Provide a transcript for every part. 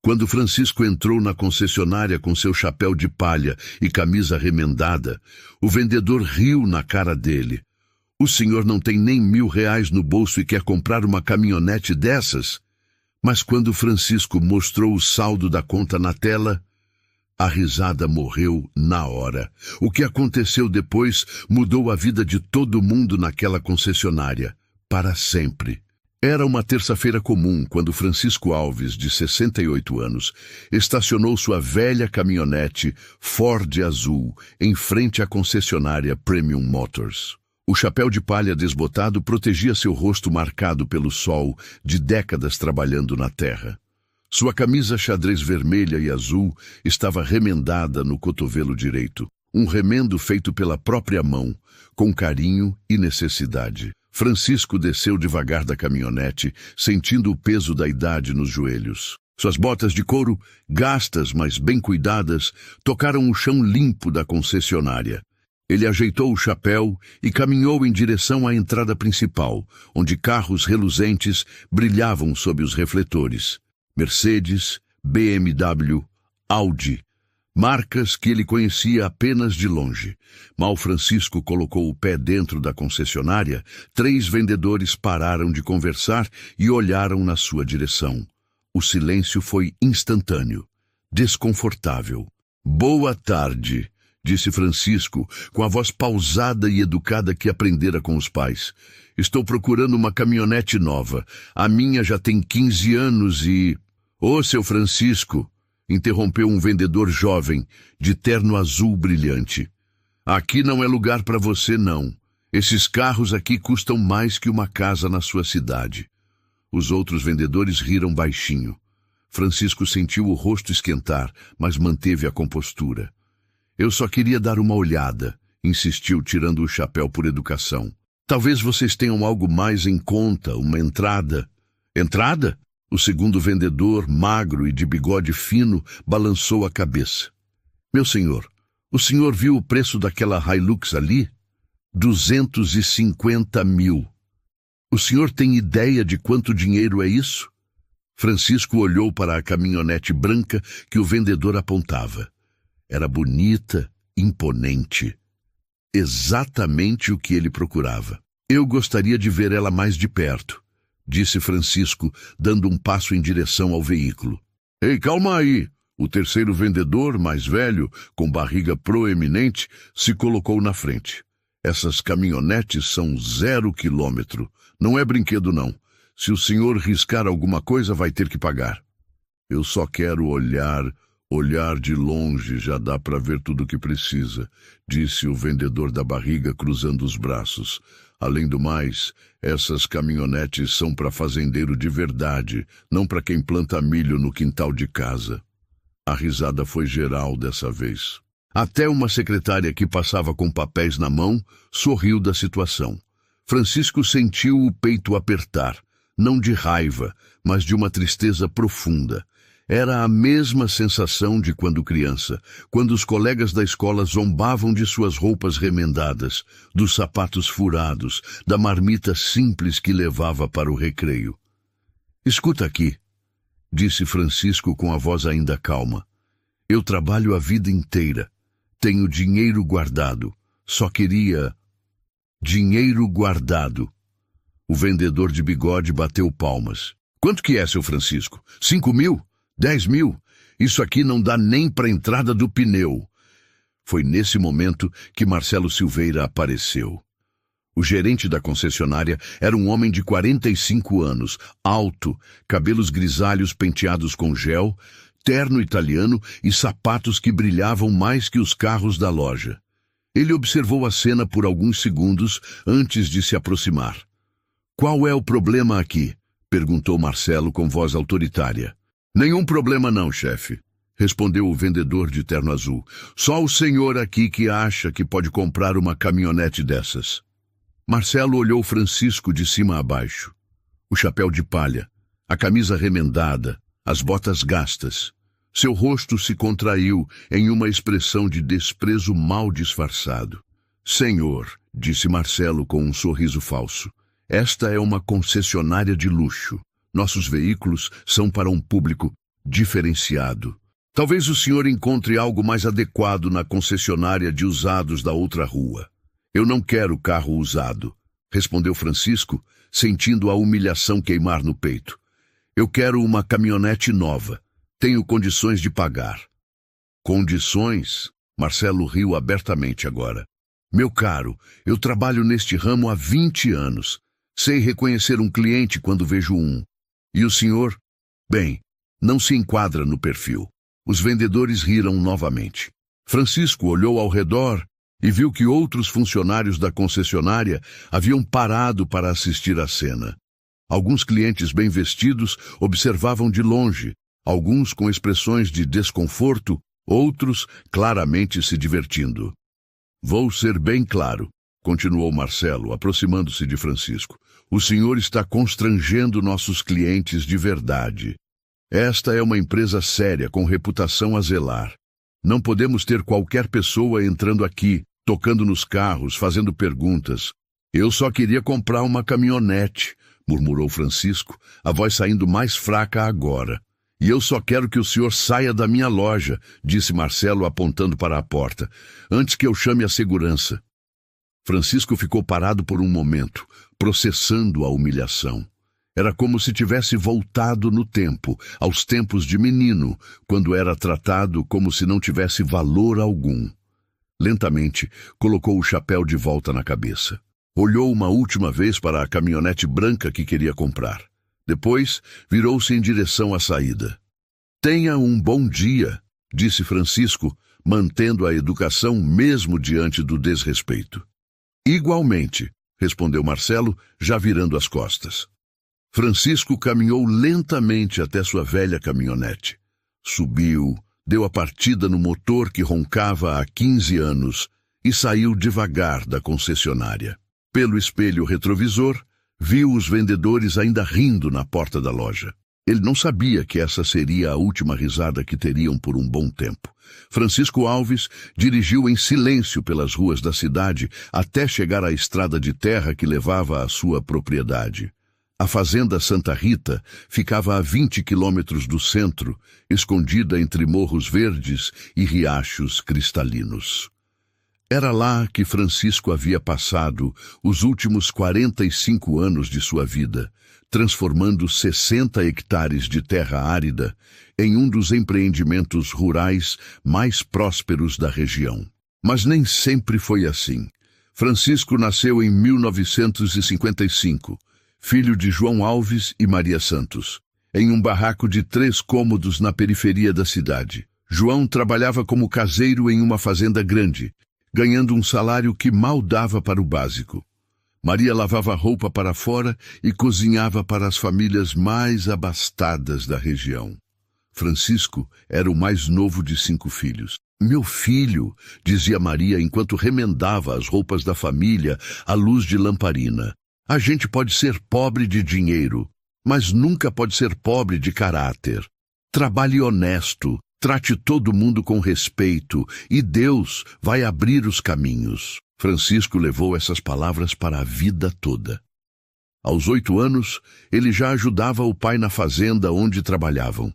Quando Francisco entrou na concessionária com seu chapéu de palha e camisa remendada, o vendedor riu na cara dele. O senhor não tem nem R$ 1.000 no bolso e quer comprar uma caminhonete dessas? Mas quando Francisco mostrou o saldo da conta na tela, a risada morreu na hora. O que aconteceu depois mudou a vida de todo mundo naquela concessionária, para sempre. Era uma terça-feira comum quando Francisco Alves, de 68 anos, estacionou sua velha caminhonete Ford azul em frente à concessionária Premium Motors. O chapéu de palha desbotado protegia seu rosto marcado pelo sol de décadas trabalhando na terra. Sua camisa xadrez vermelha e azul estava remendada no cotovelo direito, um remendo feito pela própria mão, com carinho e necessidade. Francisco desceu devagar da caminhonete, sentindo o peso da idade nos joelhos. Suas botas de couro, gastas, mas bem cuidadas, tocaram o chão limpo da concessionária. Ele ajeitou o chapéu e caminhou em direção à entrada principal, onde carros reluzentes brilhavam sob os refletores. Mercedes, BMW, Audi, marcas que ele conhecia apenas de longe. Mal Francisco colocou o pé dentro da concessionária, 3 vendedores pararam de conversar e olharam na sua direção. O silêncio foi instantâneo, desconfortável. "Boa tarde", disse Francisco, com a voz pausada e educada que aprendera com os pais. "Estou procurando uma caminhonete nova. A minha já tem 15 anos e... "Ô, seu Francisco", interrompeu um vendedor jovem, de terno azul brilhante. "Aqui não é lugar para você, não. Esses carros aqui custam mais que uma casa na sua cidade." Os outros vendedores riram baixinho. Francisco sentiu o rosto esquentar, mas manteve a compostura. "Eu só queria dar uma olhada", insistiu, tirando o chapéu por educação. "Talvez vocês tenham algo mais em conta, uma entrada." "Entrada?" O segundo vendedor, magro e de bigode fino, balançou a cabeça. "Meu senhor, o senhor viu o preço daquela Hilux ali? 250 mil. O senhor tem ideia de quanto dinheiro é isso?" Francisco olhou para a caminhonete branca que o vendedor apontava. Era bonita, imponente. Exatamente o que ele procurava. "Eu gostaria de ver ela mais de perto", disse Francisco, dando um passo em direção ao veículo. "Ei, calma aí!" O terceiro vendedor, mais velho, com barriga proeminente, se colocou na frente. "Essas caminhonetes são 0 quilômetro. Não é brinquedo, não. Se o senhor riscar alguma coisa, vai ter que pagar." "Eu só quero olhar de longe, já dá para ver tudo o que precisa", disse o vendedor da barriga, cruzando os braços. "Além do mais, essas caminhonetes são para fazendeiro de verdade, não para quem planta milho no quintal de casa." A risada foi geral dessa vez. Até uma secretária que passava com papéis na mão sorriu da situação. Francisco sentiu o peito apertar, não de raiva, mas de uma tristeza profunda. Era a mesma sensação de quando criança, quando os colegas da escola zombavam de suas roupas remendadas, dos sapatos furados, da marmita simples que levava para o recreio. "Escuta aqui", disse Francisco com a voz ainda calma. "Eu trabalho a vida inteira. Tenho dinheiro guardado. Só queria... dinheiro guardado." O vendedor de bigode bateu palmas. "Quanto que é, seu Francisco? 5 mil? 10 mil? Isso aqui não dá nem para a entrada do pneu." Foi nesse momento que Marcelo Silveira apareceu. O gerente da concessionária era um homem de 45 anos, alto, cabelos grisalhos penteados com gel, terno italiano e sapatos que brilhavam mais que os carros da loja. Ele observou a cena por alguns segundos antes de se aproximar. "Qual é o problema aqui?" perguntou Marcelo com voz autoritária. "Nenhum problema não, chefe", respondeu o vendedor de terno azul. "Só o senhor aqui que acha que pode comprar uma caminhonete dessas." Marcelo olhou Francisco de cima a baixo. O chapéu de palha, a camisa remendada, as botas gastas. Seu rosto se contraiu em uma expressão de desprezo mal disfarçado. "Senhor", disse Marcelo com um sorriso falso, "esta é uma concessionária de luxo. Nossos veículos são para um público diferenciado. Talvez o senhor encontre algo mais adequado na concessionária de usados da outra rua. Eu não quero carro usado, respondeu Francisco, sentindo a humilhação queimar no peito. Eu quero uma caminhonete nova. Tenho condições de pagar. Condições? Marcelo riu abertamente agora. Meu caro, eu trabalho neste ramo há 20 anos. Sei reconhecer um cliente quando vejo um. E o senhor? Bem, não se enquadra no perfil. Os vendedores riram novamente. Francisco olhou ao redor e viu que outros funcionários da concessionária haviam parado para assistir à cena. Alguns clientes bem vestidos observavam de longe, alguns com expressões de desconforto, outros claramente se divertindo. Vou ser bem claro, continuou Marcelo, aproximando-se de Francisco. O senhor está constrangendo nossos clientes de verdade. Esta é uma empresa séria, com reputação a zelar. Não podemos ter qualquer pessoa entrando aqui, tocando nos carros, fazendo perguntas. Eu só queria comprar uma caminhonete, murmurou Francisco, a voz saindo mais fraca agora. E eu só quero que o senhor saia da minha loja, disse Marcelo apontando para a porta, antes que eu chame a segurança. Francisco ficou parado por um momento, processando a humilhação. Era como se tivesse voltado no tempo, aos tempos de menino, quando era tratado como se não tivesse valor algum. Lentamente, colocou o chapéu de volta na cabeça. Olhou uma última vez para a caminhonete branca que queria comprar. Depois, virou-se em direção à saída. Tenha um bom dia, disse Francisco, mantendo a educação mesmo diante do desrespeito. Igualmente, respondeu Marcelo, já virando as costas. Francisco caminhou lentamente até sua velha caminhonete. Subiu, deu a partida no motor que roncava há 15 anos e saiu devagar da concessionária. Pelo espelho retrovisor, viu os vendedores ainda rindo na porta da loja. Ele não sabia que essa seria a última risada que teriam por um bom tempo. Francisco Alves dirigiu em silêncio pelas ruas da cidade até chegar à estrada de terra que levava à sua propriedade. A fazenda Santa Rita ficava a 20 quilômetros do centro, escondida entre morros verdes e riachos cristalinos. Era lá que Francisco havia passado os últimos 45 anos de sua vida, transformando 60 hectares de terra árida em um dos empreendimentos rurais mais prósperos da região. Mas nem sempre foi assim. Francisco nasceu em 1955, filho de João Alves e Maria Santos, em um barraco de 3 cômodos na periferia da cidade. João trabalhava como caseiro em uma fazenda grande, ganhando um salário que mal dava para o básico. Maria lavava roupa para fora e cozinhava para as famílias mais abastadas da região. Francisco era o mais novo de 5 filhos. Meu filho, dizia Maria enquanto remendava as roupas da família à luz de lamparina. A gente pode ser pobre de dinheiro, mas nunca pode ser pobre de caráter. Trabalhe honesto, trate todo mundo com respeito e Deus vai abrir os caminhos. Francisco levou essas palavras para a vida toda. Aos 8 anos, ele já ajudava o pai na fazenda onde trabalhavam.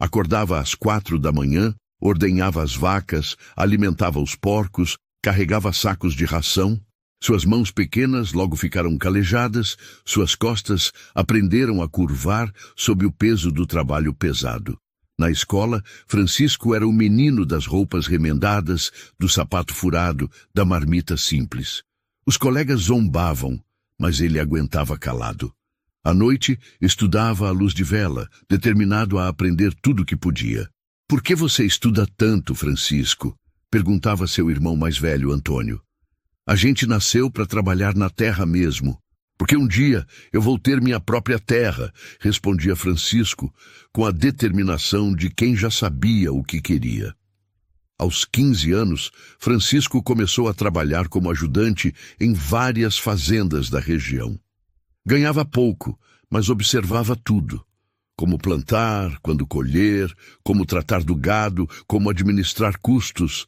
Acordava às 4 da manhã, ordenhava as vacas, alimentava os porcos, carregava sacos de ração. Suas mãos pequenas logo ficaram calejadas, suas costas aprenderam a curvar sob o peso do trabalho pesado. Na escola, Francisco era o menino das roupas remendadas, do sapato furado, da marmita simples. Os colegas zombavam, mas ele aguentava calado. À noite, estudava à luz de vela, determinado a aprender tudo o que podia. Por que você estuda tanto, Francisco? Perguntava seu irmão mais velho, Antônio. A gente nasceu para trabalhar na terra mesmo. Porque um dia eu vou ter minha própria terra, respondia Francisco, com a determinação de quem já sabia o que queria. Aos 15 anos, Francisco começou a trabalhar como ajudante em várias fazendas da região. Ganhava pouco, mas observava tudo. Como plantar, quando colher, como tratar do gado, como administrar custos.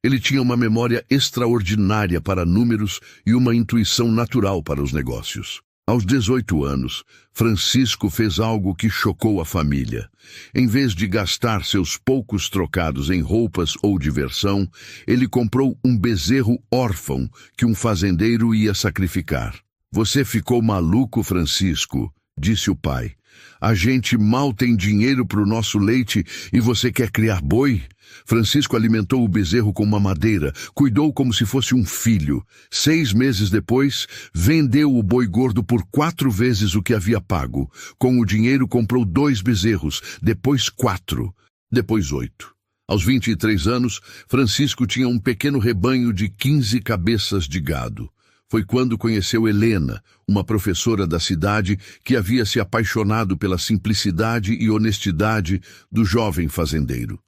Ele tinha uma memória extraordinária para números e uma intuição natural para os negócios. Aos 18 anos, Francisco fez algo que chocou a família. Em vez de gastar seus poucos trocados em roupas ou diversão, ele comprou um bezerro órfão que um fazendeiro ia sacrificar. "Você ficou maluco, Francisco", disse o pai. "A gente mal tem dinheiro para o nosso leite e você quer criar boi?" Francisco alimentou o bezerro com mamadeira, cuidou como se fosse um filho. 6 meses depois, vendeu o boi gordo por 4 vezes o que havia pago. Com o dinheiro comprou 2 bezerros, depois 4, depois 8. Aos 23 anos, Francisco tinha um pequeno rebanho de 15 cabeças de gado. Foi quando conheceu Helena, uma professora da cidade que havia se apaixonado pela simplicidade e honestidade do jovem fazendeiro.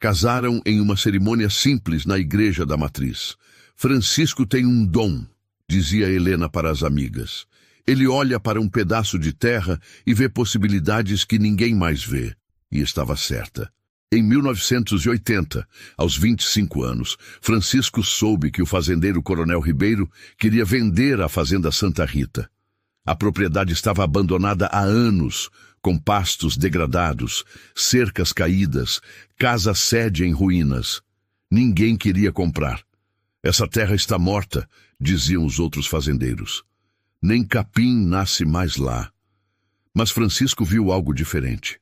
Casaram em uma cerimônia simples na igreja da matriz. "Francisco tem um dom", dizia Helena para as amigas. "Ele olha para um pedaço de terra e vê possibilidades que ninguém mais vê." E estava certa. Em 1980, aos 25 anos, Francisco soube que o fazendeiro Coronel Ribeiro queria vender a fazenda Santa Rita. A propriedade estava abandonada há anos, com pastos degradados, cercas caídas, casa-sede em ruínas. Ninguém queria comprar. "Essa terra está morta", diziam os outros fazendeiros. "Nem capim nasce mais lá." Mas Francisco viu algo diferente.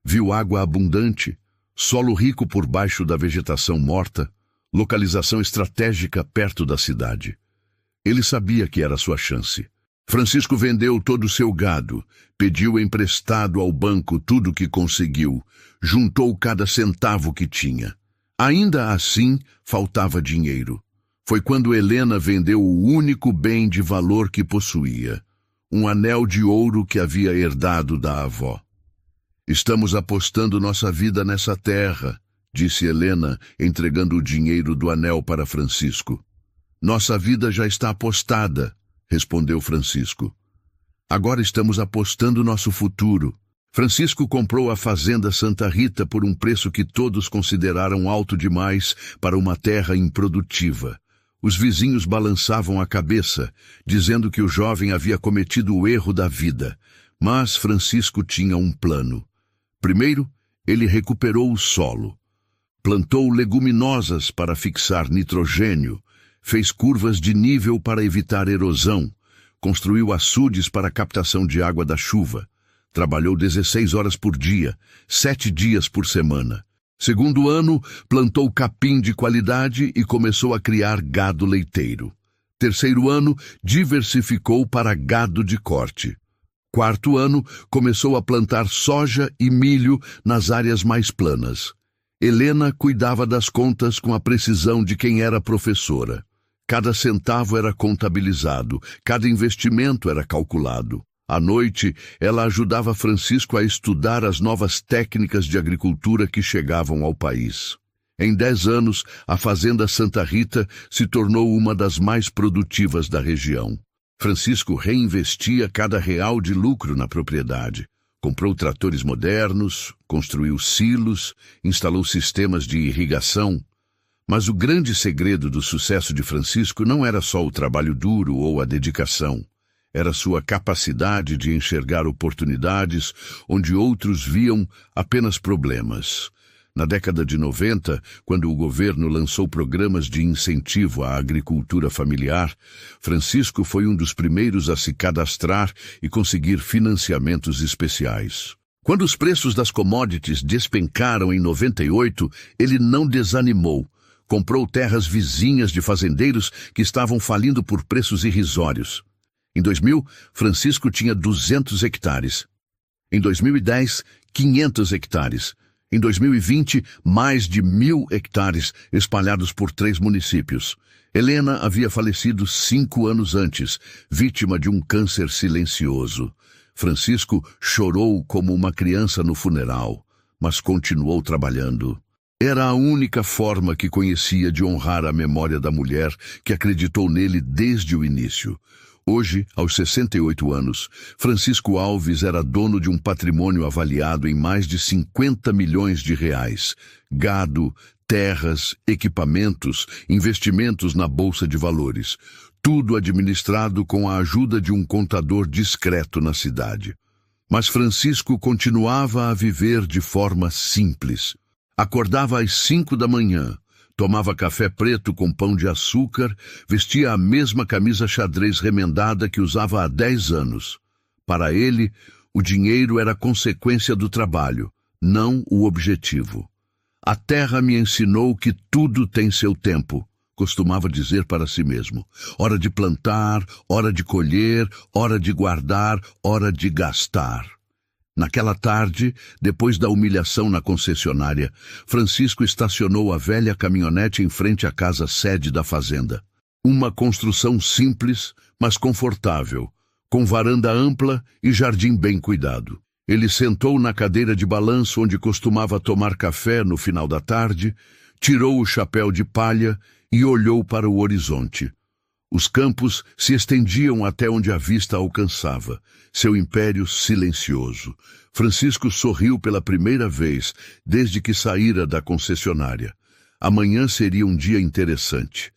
Viu água abundante, solo rico por baixo da vegetação morta, localização estratégica perto da cidade. Ele sabia que era sua chance. Francisco vendeu todo o seu gado, pediu emprestado ao banco tudo o que conseguiu, juntou cada centavo que tinha. Ainda assim, faltava dinheiro. Foi quando Helena vendeu o único bem de valor que possuía, um anel de ouro que havia herdado da avó. "Estamos apostando nossa vida nessa terra", disse Helena, entregando o dinheiro do anel para Francisco. "Nossa vida já está apostada", respondeu Francisco. "Agora estamos apostando nosso futuro." Francisco comprou a fazenda Santa Rita por um preço que todos consideraram alto demais para uma terra improdutiva. Os vizinhos balançavam a cabeça, dizendo que o jovem havia cometido o erro da vida. Mas Francisco tinha um plano. Primeiro, ele recuperou o solo. Plantou leguminosas para fixar nitrogênio, fez curvas de nível para evitar erosão, construiu açudes para captação de água da chuva, trabalhou 16 horas por dia, 7 dias por semana. Segundo ano, plantou capim de qualidade e começou a criar gado leiteiro. Terceiro ano, diversificou para gado de corte. Quarto ano, começou a plantar soja e milho nas áreas mais planas. Helena cuidava das contas com a precisão de quem era professora. Cada centavo era contabilizado, cada investimento era calculado. À noite, ela ajudava Francisco a estudar as novas técnicas de agricultura que chegavam ao país. Em 10 anos, a Fazenda Santa Rita se tornou uma das mais produtivas da região. Francisco reinvestia cada real de lucro na propriedade. Comprou tratores modernos, construiu silos, instalou sistemas de irrigação. Mas o grande segredo do sucesso de Francisco não era só o trabalho duro ou a dedicação. Era sua capacidade de enxergar oportunidades onde outros viam apenas problemas. Na década de 90, quando o governo lançou programas de incentivo à agricultura familiar, Francisco foi um dos primeiros a se cadastrar e conseguir financiamentos especiais. Quando os preços das commodities despencaram em 98, ele não desanimou. Comprou terras vizinhas de fazendeiros que estavam falindo por preços irrisórios. Em 2000, Francisco tinha 200 hectares. Em 2010, 500 hectares. Em 2020, mais de 1.000 hectares espalhados por 3 municípios. Helena havia falecido 5 anos antes, vítima de um câncer silencioso. Francisco chorou como uma criança no funeral, mas continuou trabalhando. Era a única forma que conhecia de honrar a memória da mulher que acreditou nele desde o início. Hoje, aos 68 anos, Francisco Alves era dono de um patrimônio avaliado em mais de 50 milhões de reais. Gado, terras, equipamentos, investimentos na Bolsa de Valores. Tudo administrado com a ajuda de um contador discreto na cidade. Mas Francisco continuava a viver de forma simples. Acordava às 5 da manhã. Tomava café preto com pão de açúcar, vestia a mesma camisa xadrez remendada que usava há 10 anos. Para ele, o dinheiro era consequência do trabalho, não o objetivo. A terra me ensinou que tudo tem seu tempo, costumava dizer para si mesmo. Hora de plantar, hora de colher, hora de guardar, hora de gastar. Naquela tarde, depois da humilhação na concessionária, Francisco estacionou a velha caminhonete em frente à casa sede da fazenda. Uma construção simples, mas confortável, com varanda ampla e jardim bem cuidado. Ele sentou na cadeira de balanço onde costumava tomar café no final da tarde, tirou o chapéu de palha e olhou para o horizonte. Os campos se estendiam até onde a vista alcançava, seu império silencioso. Francisco sorriu pela primeira vez desde que saíra da concessionária. Amanhã seria um dia interessante.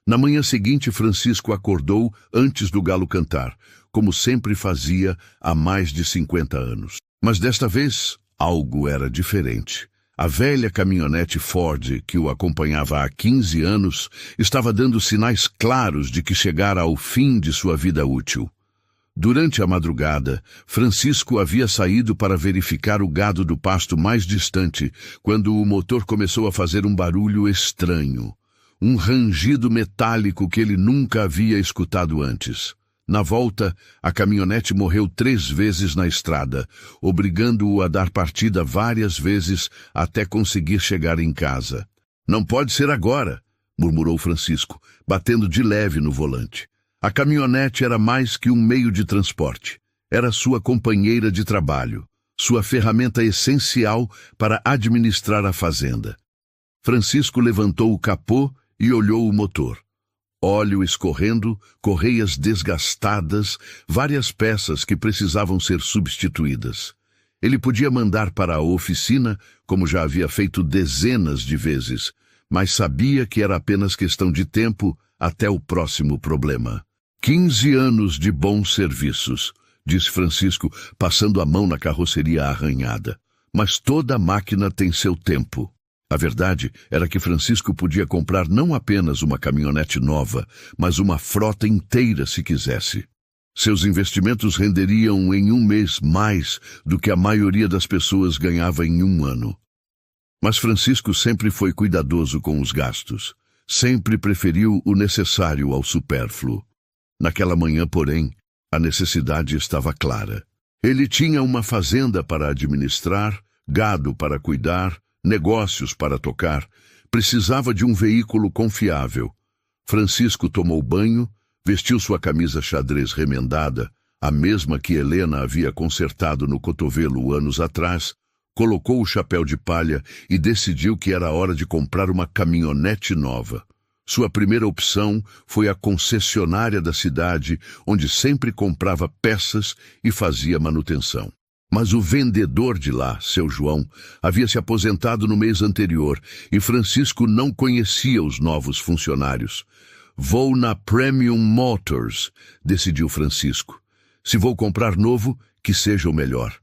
Na manhã seguinte, Francisco acordou antes do galo cantar, como sempre fazia há mais de 50 anos. Mas desta vez, algo era diferente. A velha caminhonete Ford, que o acompanhava há 15 anos, estava dando sinais claros de que chegara ao fim de sua vida útil. Durante a madrugada, Francisco havia saído para verificar o gado do pasto mais distante, quando o motor começou a fazer um barulho estranho. Um rangido metálico que ele nunca havia escutado antes. Na volta, a caminhonete morreu 3 vezes na estrada, obrigando-o a dar partida várias vezes até conseguir chegar em casa. "Não pode ser agora", murmurou Francisco, batendo de leve no volante. A caminhonete era mais que um meio de transporte. Era sua companheira de trabalho, sua ferramenta essencial para administrar a fazenda. Francisco levantou o capô e olhou o motor. Óleo escorrendo, correias desgastadas, várias peças que precisavam ser substituídas. Ele podia mandar para a oficina, como já havia feito dezenas de vezes, mas sabia que era apenas questão de tempo até o próximo problema. 15 anos de bons serviços, disse Francisco, passando a mão na carroceria arranhada. Mas toda máquina tem seu tempo. A verdade era que Francisco podia comprar não apenas uma caminhonete nova, mas uma frota inteira se quisesse. Seus investimentos renderiam em um mês mais do que a maioria das pessoas ganhava em um ano. Mas Francisco sempre foi cuidadoso com os gastos. Sempre preferiu o necessário ao supérfluo. Naquela manhã, porém, a necessidade estava clara. Ele tinha uma fazenda para administrar, gado para cuidar, negócios para tocar, precisava de um veículo confiável. Francisco tomou banho, vestiu sua camisa xadrez remendada, a mesma que Helena havia consertado no cotovelo anos atrás, colocou o chapéu de palha e decidiu que era hora de comprar uma caminhonete nova. Sua primeira opção foi a concessionária da cidade, onde sempre comprava peças e fazia manutenção. Mas o vendedor de lá, seu João, havia se aposentado no mês anterior e Francisco não conhecia os novos funcionários. "Vou na Premium Motors", decidiu Francisco. "Se vou comprar novo, que seja o melhor."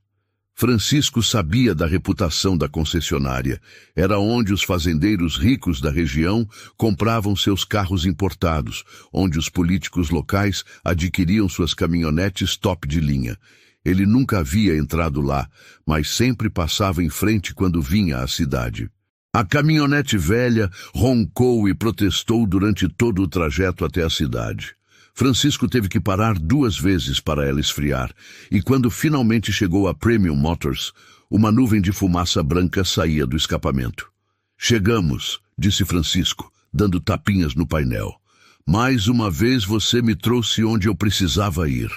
Francisco sabia da reputação da concessionária. Era onde os fazendeiros ricos da região compravam seus carros importados, onde os políticos locais adquiriam suas caminhonetes top de linha. Ele nunca havia entrado lá, mas sempre passava em frente quando vinha à cidade. A caminhonete velha roncou e protestou durante todo o trajeto até a cidade. Francisco teve que parar 2 vezes para ela esfriar, e quando finalmente chegou a Premium Motors, uma nuvem de fumaça branca saía do escapamento. "Chegamos", disse Francisco, dando tapinhas no painel. "Mais uma vez você me trouxe onde eu precisava ir."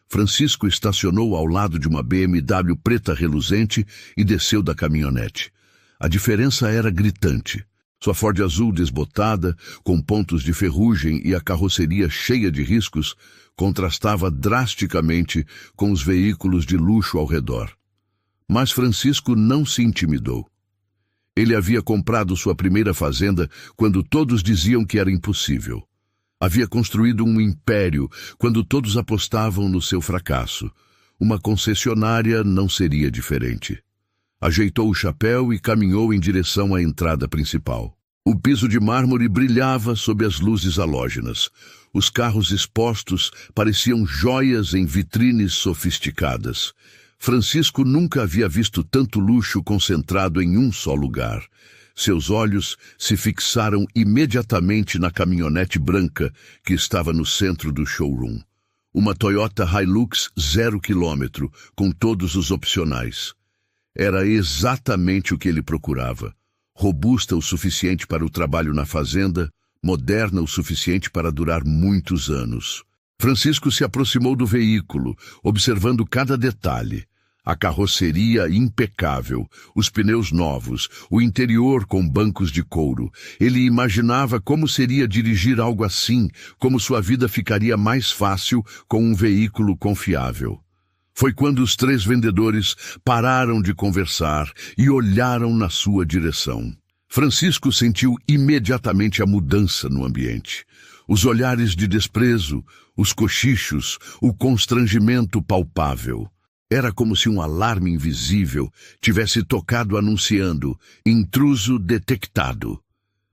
Francisco estacionou ao lado de uma BMW preta reluzente e desceu da caminhonete. A diferença era gritante. Sua Ford azul desbotada, com pontos de ferrugem e a carroceria cheia de riscos, contrastava drasticamente com os veículos de luxo ao redor. Mas Francisco não se intimidou. Ele havia comprado sua primeira fazenda quando todos diziam que era impossível. Havia construído um império quando todos apostavam no seu fracasso. Uma concessionária não seria diferente. Ajeitou o chapéu e caminhou em direção à entrada principal. O piso de mármore brilhava sob as luzes halógenas. Os carros expostos pareciam joias em vitrines sofisticadas. Francisco nunca havia visto tanto luxo concentrado em um só lugar. Seus olhos se fixaram imediatamente na caminhonete branca que estava no centro do showroom. Uma Toyota Hilux 0 km, com todos os opcionais. Era exatamente o que ele procurava. Robusta o suficiente para o trabalho na fazenda, moderna o suficiente para durar muitos anos. Francisco se aproximou do veículo, observando cada detalhe. A carroceria impecável, os pneus novos, o interior com bancos de couro. Ele imaginava como seria dirigir algo assim, como sua vida ficaria mais fácil com um veículo confiável. Foi quando os três vendedores pararam de conversar e olharam na sua direção. Francisco sentiu imediatamente a mudança no ambiente. Os olhares de desprezo, os cochichos, o constrangimento palpável. Era como se um alarme invisível tivesse tocado anunciando intruso detectado.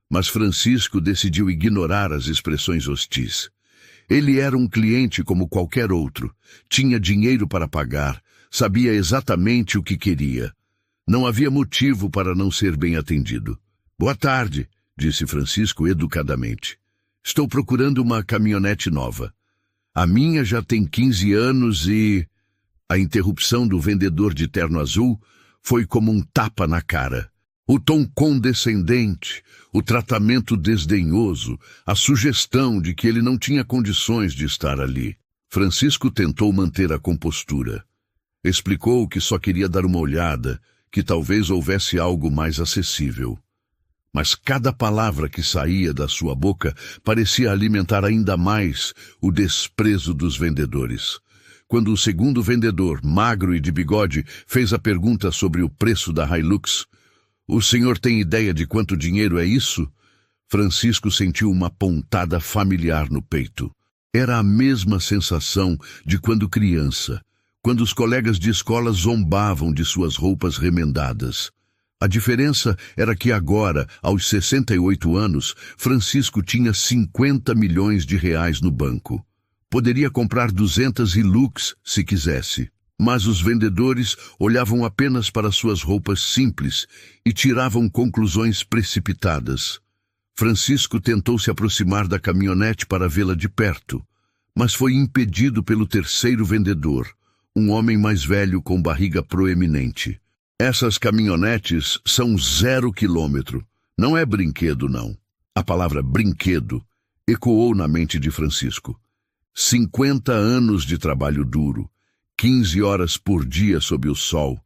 Mas Francisco decidiu ignorar as expressões hostis. Ele era um cliente como qualquer outro, tinha dinheiro para pagar, sabia exatamente o que queria. Não havia motivo para não ser bem atendido. Boa tarde, disse Francisco educadamente. Estou procurando uma caminhonete nova. A minha já tem 15 anos e... A interrupção do vendedor de terno azul foi como um tapa na cara. O tom condescendente, o tratamento desdenhoso, a sugestão de que ele não tinha condições de estar ali. Francisco tentou manter a compostura. Explicou que só queria dar uma olhada, que talvez houvesse algo mais acessível. Mas cada palavra que saía da sua boca parecia alimentar ainda mais o desprezo dos vendedores. Quando o segundo vendedor, magro e de bigode, fez a pergunta sobre o preço da Hilux, "O senhor tem ideia de quanto dinheiro é isso?" Francisco sentiu uma pontada familiar no peito. Era a mesma sensação de quando criança, quando os colegas de escola zombavam de suas roupas remendadas. A diferença era que agora, aos 68 anos, Francisco tinha 50 milhões de reais no banco. Poderia comprar 200 Hilux se quisesse, mas os vendedores olhavam apenas para suas roupas simples e tiravam conclusões precipitadas. Francisco tentou se aproximar da caminhonete para vê-la de perto, mas foi impedido pelo terceiro vendedor, um homem mais velho com barriga proeminente. Essas caminhonetes são 0 km. Não é brinquedo, não. A palavra brinquedo ecoou na mente de Francisco. 50 anos de trabalho duro, 15 horas por dia sob o sol,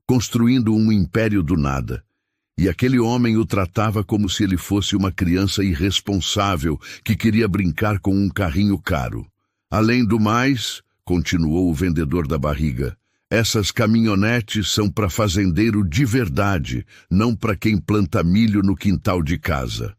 construindo um império do nada. E aquele homem o tratava como se ele fosse uma criança irresponsável que queria brincar com um carrinho caro. Além do mais, continuou o vendedor da barriga, essas caminhonetes são para fazendeiro de verdade, não para quem planta milho no quintal de casa.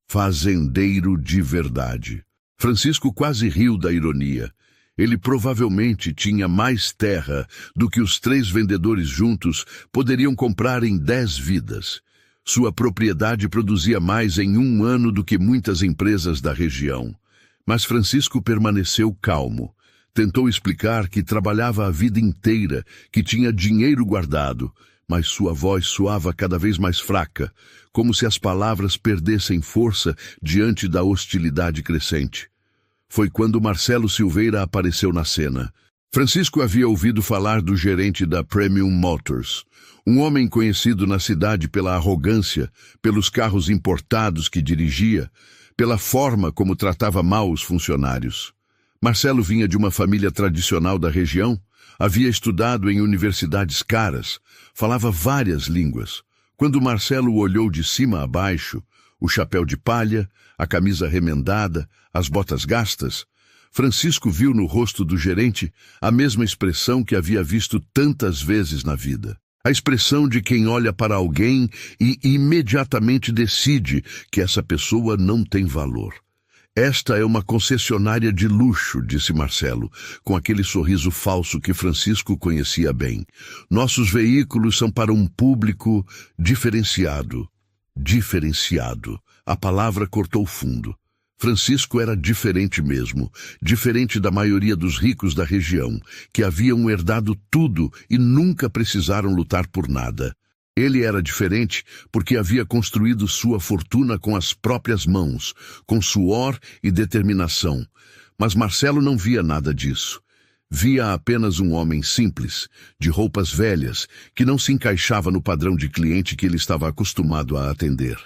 Fazendeiro de verdade. Francisco quase riu da ironia. Ele provavelmente tinha mais terra do que os três vendedores juntos poderiam comprar em 10 vidas. Sua propriedade produzia mais em 1 ano do que muitas empresas da região. Mas Francisco permaneceu calmo. Tentou explicar que trabalhava a vida inteira, que tinha dinheiro guardado, mas sua voz soava cada vez mais fraca, como se as palavras perdessem força diante da hostilidade crescente. Foi quando Marcelo Silveira apareceu na cena. Francisco havia ouvido falar do gerente da Premium Motors, um homem conhecido na cidade pela arrogância, pelos carros importados que dirigia, pela forma como tratava mal os funcionários. Marcelo vinha de uma família tradicional da região, havia estudado em universidades caras, falava várias línguas. Quando Marcelo olhou de cima a baixo, O chapéu de palha, a camisa remendada, as botas gastas. Francisco viu no rosto do gerente a mesma expressão que havia visto tantas vezes na vida. A expressão de quem olha para alguém e imediatamente decide que essa pessoa não tem valor. Esta é uma concessionária de luxo, disse Marcelo, com aquele sorriso falso que Francisco conhecia bem. Nossos veículos são para um público diferenciado. Diferenciado. A palavra cortou fundo. Francisco era diferente mesmo, diferente da maioria dos ricos da região, que haviam herdado tudo e nunca precisaram lutar por nada. Ele era diferente porque havia construído sua fortuna com as próprias mãos, com suor e determinação. Mas Marcelo não via nada disso. Via apenas um homem simples, de roupas velhas, que não se encaixava no padrão de cliente que ele estava acostumado a atender.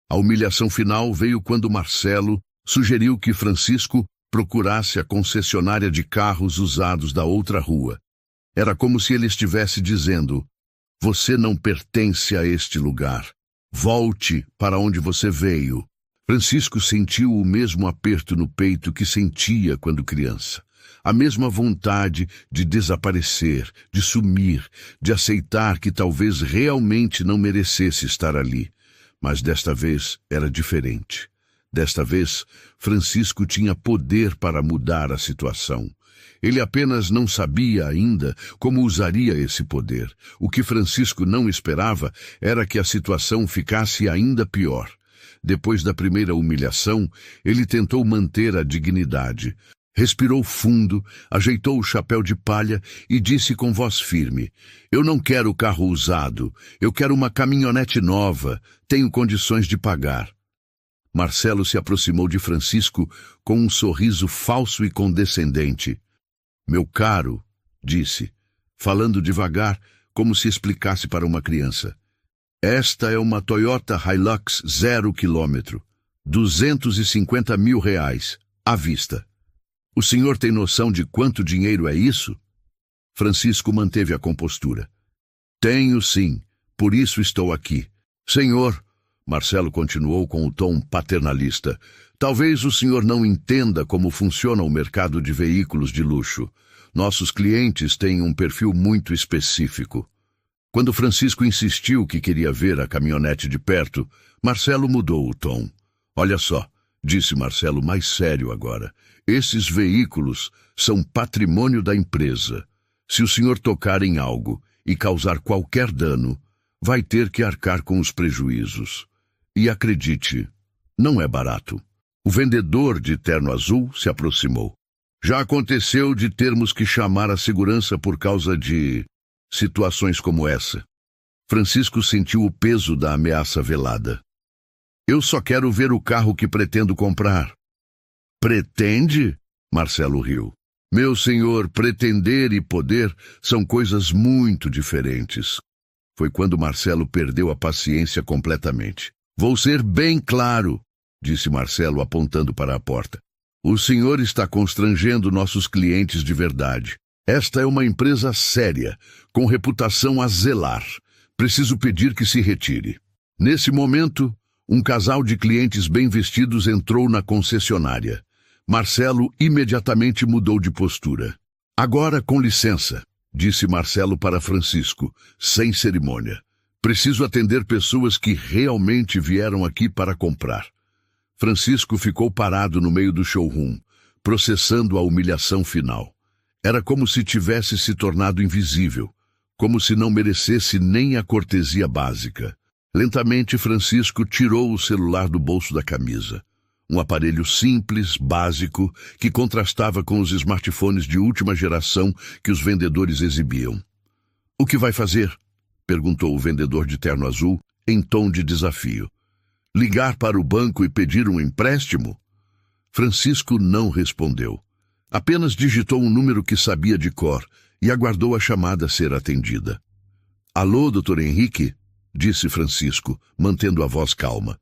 A humilhação final veio quando Marcelo sugeriu que Francisco procurasse a concessionária de carros usados da outra rua. Era como se ele estivesse dizendo: "Você não pertence a este lugar. Volte para onde você veio." Francisco sentiu o mesmo aperto no peito que sentia quando criança. A mesma vontade de desaparecer, de sumir, de aceitar que talvez realmente não merecesse estar ali. Mas desta vez era diferente. Desta vez, Francisco tinha poder para mudar a situação. Ele apenas não sabia ainda como usaria esse poder. O que Francisco não esperava era que a situação ficasse ainda pior. Depois da primeira humilhação, ele tentou manter a dignidade. Respirou fundo, ajeitou o chapéu de palha e disse com voz firme: "Eu não quero carro usado. Eu quero uma caminhonete nova. Tenho condições de pagar." Marcelo se aproximou de Francisco com um sorriso falso e condescendente. "Meu caro", disse, falando devagar, como se explicasse para uma criança, "esta é uma Toyota Hilux 0 km, R$250 mil, à vista. O senhor tem noção de quanto dinheiro é isso?" Francisco manteve a compostura. "Tenho sim, por isso estou aqui." "Senhor", Marcelo continuou com o tom paternalista, "talvez o senhor não entenda como funciona o mercado de veículos de luxo. Nossos clientes têm um perfil muito específico." Quando Francisco insistiu que queria ver a caminhonete de perto, Marcelo mudou o tom. "Olha só", disse Marcelo mais sério agora, "esses veículos são patrimônio da empresa. Se o senhor tocar em algo e causar qualquer dano, vai ter que arcar com os prejuízos. E acredite, não é barato." O vendedor de terno azul se aproximou. "Já aconteceu de termos que chamar a segurança por causa de situações como essa." Francisco sentiu o peso da ameaça velada. "Eu só quero ver o carro que pretendo comprar." "Pretende?" Marcelo riu. "Meu senhor, pretender e poder são coisas muito diferentes." Foi quando Marcelo perdeu a paciência completamente. "Vou ser bem claro", disse Marcelo apontando para a porta. "O senhor está constrangendo nossos clientes de verdade. Esta é uma empresa séria, com reputação a zelar. Preciso pedir que se retire." Nesse momento, um casal de clientes bem vestidos entrou na concessionária. Marcelo imediatamente mudou de postura. "Agora, com licença", disse Marcelo para Francisco, sem cerimônia. "Preciso atender pessoas que realmente vieram aqui para comprar." Francisco ficou parado no meio do showroom, processando a humilhação final. Era como se tivesse se tornado invisível, como se não merecesse nem a cortesia básica. Lentamente, Francisco tirou o celular do bolso da camisa. Um aparelho simples, básico, que contrastava com os smartphones de última geração que os vendedores exibiam. "O que vai fazer?" perguntou o vendedor de terno azul, em tom de desafio. "Ligar para o banco e pedir um empréstimo?" Francisco não respondeu. Apenas digitou um número que sabia de cor e aguardou a chamada ser atendida. "Alô, Dr. Henrique?" disse Francisco, mantendo a voz calma.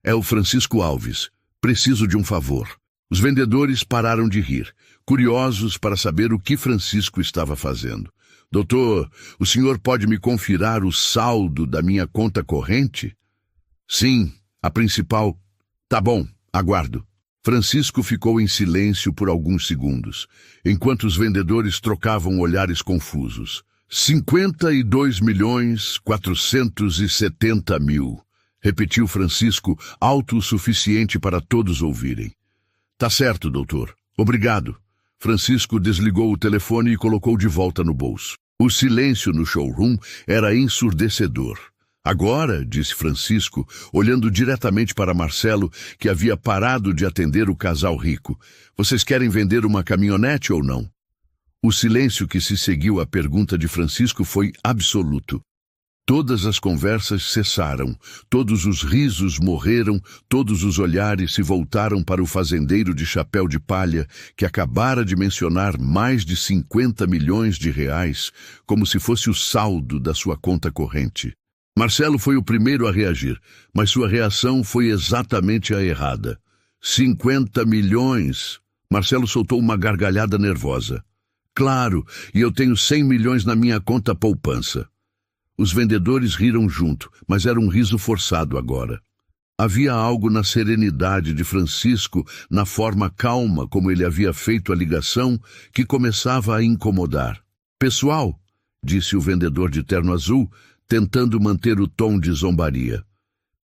"É o Francisco Alves. Preciso de um favor." Os vendedores pararam de rir, curiosos para saber o que Francisco estava fazendo. "Doutor, o senhor pode me confiar o saldo da minha conta corrente?" "Sim, A principal: tá bom, aguardo. Francisco ficou em silêncio por alguns segundos, enquanto os vendedores trocavam olhares confusos. 52.470.000, repetiu Francisco, alto o suficiente para todos ouvirem. Tá certo, doutor. Obrigado. Francisco desligou o telefone e colocou de volta no bolso. O silêncio no showroom era ensurdecedor. Agora, disse Francisco, olhando diretamente para Marcelo, que havia parado de atender o casal rico, vocês querem vender uma caminhonete ou não? O silêncio que se seguiu à pergunta de Francisco foi absoluto. Todas as conversas cessaram, todos os risos morreram, todos os olhares se voltaram para o fazendeiro de chapéu de palha, que acabara de mencionar mais de 50 milhões de reais, como se fosse o saldo da sua conta corrente. Marcelo foi o primeiro a reagir, mas sua reação foi exatamente a errada. 50 milhões! Marcelo soltou uma gargalhada nervosa. Claro, e eu tenho 100 milhões na minha conta poupança. Os vendedores riram junto, mas era um riso forçado agora. Havia algo na serenidade de Francisco, na forma calma como ele havia feito a ligação, que começava a incomodar. Pessoal, disse o vendedor de terno azul, tentando manter o tom de zombaria.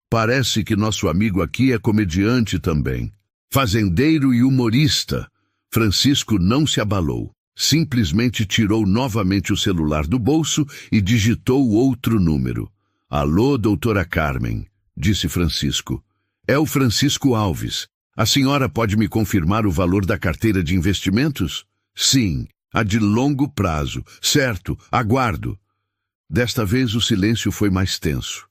Parece que nosso amigo aqui é comediante também. Fazendeiro e humorista. Francisco não se abalou. Simplesmente tirou novamente o celular do bolso e digitou outro número. Alô, doutora Carmen, disse Francisco. É o Francisco Alves. A senhora pode me confirmar o valor da carteira de investimentos? Sim, a de longo prazo. Certo, aguardo. Desta vez o silêncio foi mais tenso.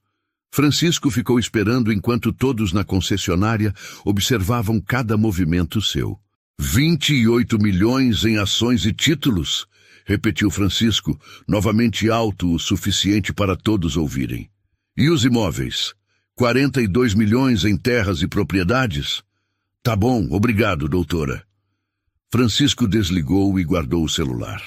Francisco ficou esperando enquanto todos na concessionária observavam cada movimento seu. 28 milhões em ações e títulos, repetiu Francisco, novamente alto o suficiente para todos ouvirem. E os imóveis? 42 milhões em terras e propriedades? Tá bom, obrigado, doutora. Francisco desligou e guardou o celular.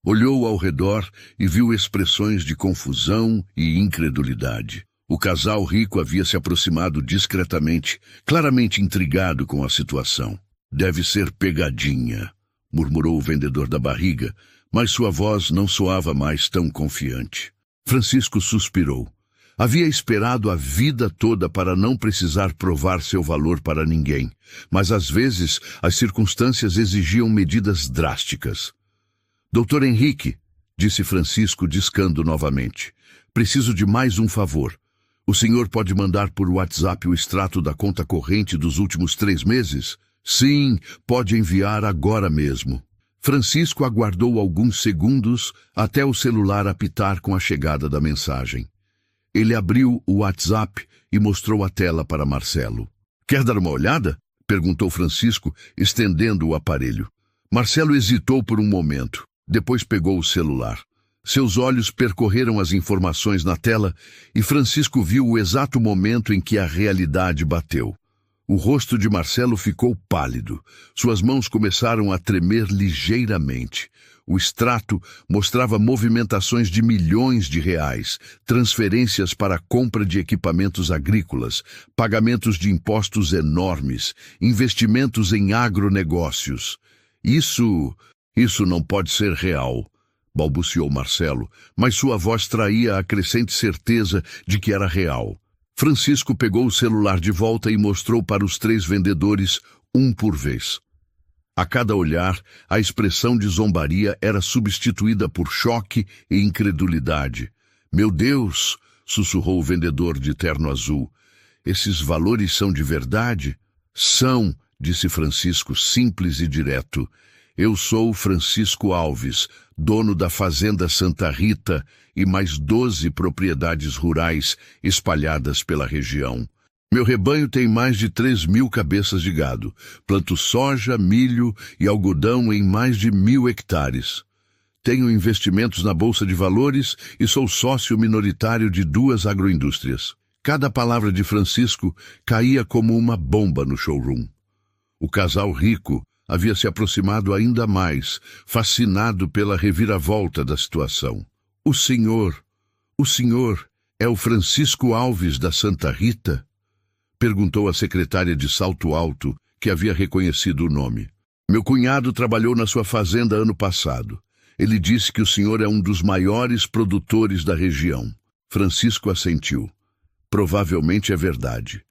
Olhou ao redor e viu expressões de confusão e incredulidade. O casal rico havia se aproximado discretamente, claramente intrigado com a situação. Deve ser pegadinha, murmurou o vendedor da barriga, mas sua voz não soava mais tão confiante. Francisco suspirou. Havia esperado a vida toda para não precisar provar seu valor para ninguém, mas às vezes as circunstâncias exigiam medidas drásticas. Doutor Henrique, disse Francisco discando novamente, preciso de mais um favor. O senhor pode mandar por WhatsApp o extrato da conta corrente dos últimos 3 meses? Sim, pode enviar agora mesmo. Francisco aguardou alguns segundos até o celular apitar com a chegada da mensagem. Ele abriu o WhatsApp e mostrou a tela para Marcelo. Quer dar uma olhada? Perguntou Francisco, estendendo o aparelho. Marcelo hesitou por um momento. Depois pegou o celular. Seus olhos percorreram as informações na tela e Francisco viu o exato momento em que a realidade bateu. O rosto de Marcelo ficou pálido. Suas mãos começaram a tremer ligeiramente. O extrato mostrava movimentações de milhões de reais, transferências para a compra de equipamentos agrícolas, pagamentos de impostos enormes, investimentos em agronegócios. Isso não pode ser real, balbuciou Marcelo, mas sua voz traía a crescente certeza de que era real. Francisco pegou o celular de volta e mostrou para os 3 vendedores, um por vez. A cada olhar, a expressão de zombaria era substituída por choque e incredulidade. Meu Deus, sussurrou o vendedor de terno azul. Esses valores são de verdade? São, disse Francisco, simples e direto. Eu sou Francisco Alves, dono da Fazenda Santa Rita e mais 12 propriedades rurais espalhadas pela região. Meu rebanho tem mais de 3.000 cabeças de gado. Planto soja, milho e algodão em mais de 1.000 hectares. Tenho investimentos na Bolsa de Valores e sou sócio minoritário de 2 agroindústrias. Cada palavra de Francisco caía como uma bomba no showroom. O casal rico havia se aproximado ainda mais, fascinado pela reviravolta da situação. O senhor é o Francisco Alves da Santa Rita? Perguntou a secretária de salto alto, que havia reconhecido o nome. Meu cunhado trabalhou na sua fazenda ano passado. Ele disse que o senhor é um dos maiores produtores da região. Francisco assentiu. Provavelmente é verdade.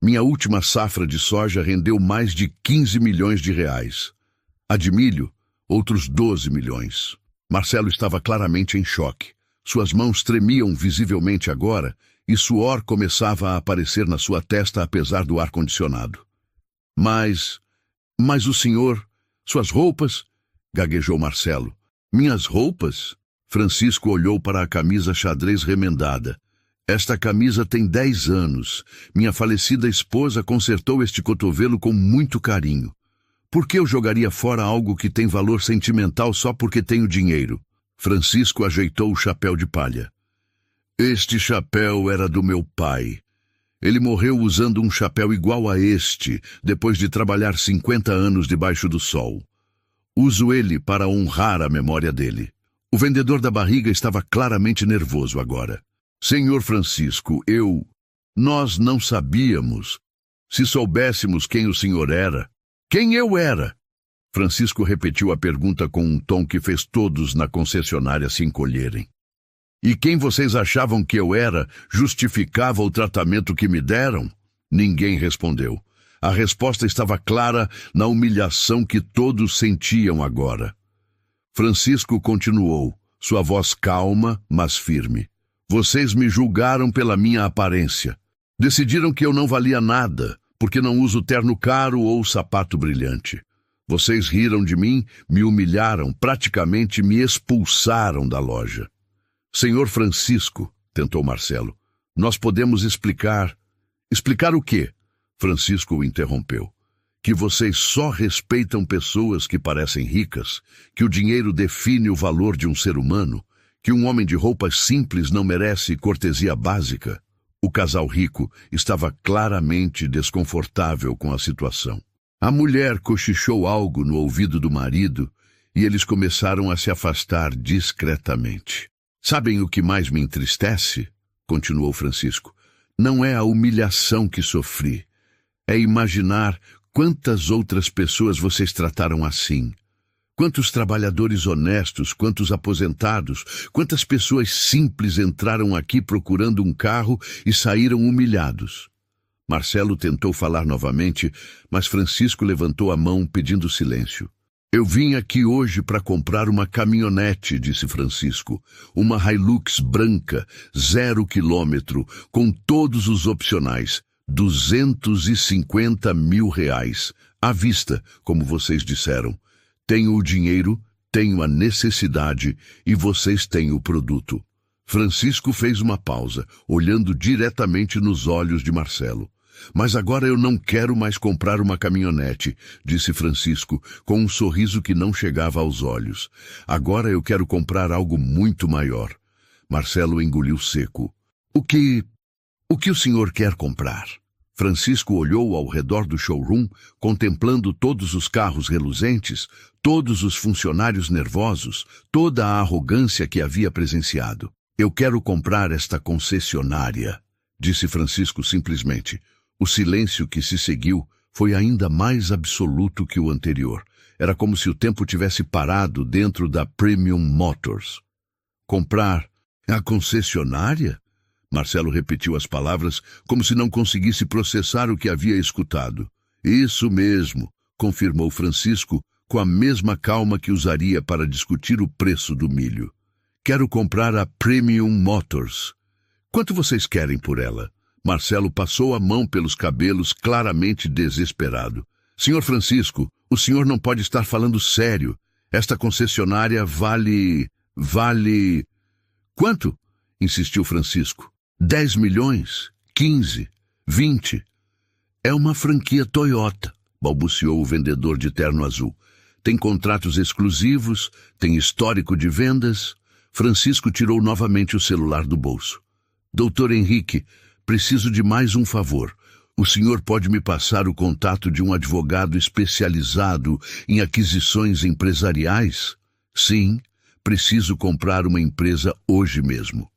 Minha última safra de soja rendeu mais de 15 milhões de reais. A de milho, outros 12 milhões. Marcelo estava claramente em choque. Suas mãos tremiam visivelmente agora e suor começava a aparecer na sua testa apesar do ar-condicionado. Mas o senhor, suas roupas? Gaguejou Marcelo. Minhas roupas? Francisco olhou para a camisa xadrez remendada. Esta camisa tem 10 anos. Minha falecida esposa consertou este cotovelo com muito carinho. Por que eu jogaria fora algo que tem valor sentimental só porque tenho dinheiro? Francisco ajeitou o chapéu de palha. Este chapéu era do meu pai. Ele morreu usando um chapéu igual a este, depois de trabalhar 50 anos debaixo do sol. Uso ele para honrar a memória dele. O vendedor da barriga estava claramente nervoso agora. Senhor Francisco, nós não sabíamos. Se soubéssemos quem o senhor era... Quem eu era? Francisco repetiu a pergunta com um tom que fez todos na concessionária se encolherem. E quem vocês achavam que eu era justificava o tratamento que me deram? Ninguém respondeu. A resposta estava clara na humilhação que todos sentiam agora. Francisco continuou, sua voz calma, mas firme. Vocês me julgaram pela minha aparência. Decidiram que eu não valia nada, porque não uso terno caro ou sapato brilhante. Vocês riram de mim, me humilharam, praticamente me expulsaram da loja. Senhor Francisco, tentou Marcelo, nós podemos explicar... Explicar o quê? Francisco o interrompeu. Que vocês só respeitam pessoas que parecem ricas, que o dinheiro define o valor de um ser humano, que um homem de roupas simples não merece cortesia básica. O casal rico estava claramente desconfortável com a situação. A mulher cochichou algo no ouvido do marido e eles começaram a se afastar discretamente. Sabem o que mais me entristece? Continuou Francisco. Não é a humilhação que sofri. É imaginar quantas outras pessoas vocês trataram assim. Quantos trabalhadores honestos, quantos aposentados, quantas pessoas simples entraram aqui procurando um carro e saíram humilhados. Marcelo tentou falar novamente, mas Francisco levantou a mão pedindo silêncio. Eu vim aqui hoje para comprar uma caminhonete, disse Francisco. Uma Hilux branca, 0 quilômetro, com todos os opcionais. 250 mil reais. À vista, como vocês disseram. Tenho o dinheiro, tenho a necessidade e vocês têm o produto. Francisco fez uma pausa, olhando diretamente nos olhos de Marcelo. Mas agora eu não quero mais comprar uma caminhonete, disse Francisco, com um sorriso que não chegava aos olhos. Agora eu quero comprar algo muito maior. Marcelo engoliu seco. O que o senhor quer comprar? Francisco olhou ao redor do showroom, contemplando todos os carros reluzentes, todos os funcionários nervosos, toda a arrogância que havia presenciado. Eu quero comprar esta concessionária, disse Francisco simplesmente. O silêncio que se seguiu foi ainda mais absoluto que o anterior. Era como se o tempo tivesse parado dentro da Premium Motors. Comprar a concessionária? Marcelo repetiu as palavras como se não conseguisse processar o que havia escutado. Isso mesmo, confirmou Francisco com a mesma calma que usaria para discutir o preço do milho. Quero comprar a Premium Motors. Quanto vocês querem por ela? Marcelo passou a mão pelos cabelos, claramente desesperado. Senhor Francisco, o senhor não pode estar falando sério. Esta concessionária vale... Quanto? Insistiu Francisco. 10 milhões? 15? 20? É uma franquia Toyota, balbuciou o vendedor de terno azul. Tem contratos exclusivos, tem histórico de vendas. Francisco tirou novamente o celular do bolso. Doutor Henrique, preciso de mais um favor. O senhor pode me passar o contato de um advogado especializado em aquisições empresariais? Sim, preciso comprar uma empresa hoje mesmo.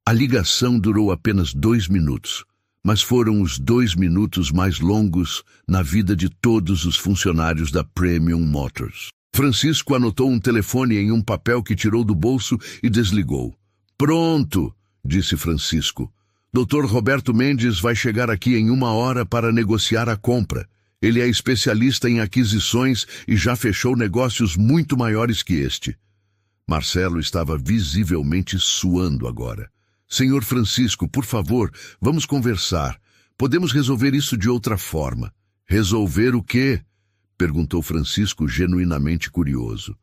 A ligação durou apenas 2 minutos, mas foram os 2 minutos mais longos na vida de todos os funcionários da Premium Motors. Francisco anotou um telefone em um papel que tirou do bolso e desligou. Pronto, disse Francisco. Dr. Roberto Mendes vai chegar aqui em 1 hora para negociar a compra. Ele é especialista em aquisições e já fechou negócios muito maiores que este. Marcelo estava visivelmente suando agora. Senhor Francisco, por favor, vamos conversar. Podemos resolver isso de outra forma. Resolver o quê? Perguntou Francisco, genuinamente curioso.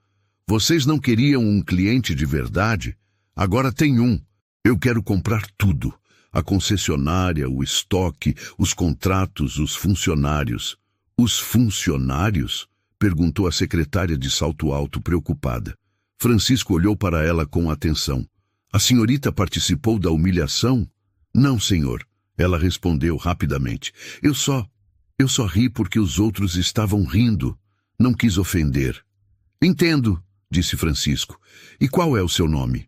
Vocês não queriam um cliente de verdade? Agora tem um. Eu quero comprar tudo. A concessionária, o estoque, os contratos, os funcionários. Os funcionários? Perguntou a secretária de salto alto, preocupada. Francisco olhou para ela com atenção. A senhorita participou da humilhação? Não, senhor. Ela respondeu rapidamente. Eu só ri porque os outros estavam rindo. Não quis ofender. Entendo, disse Francisco. E qual é o seu nome?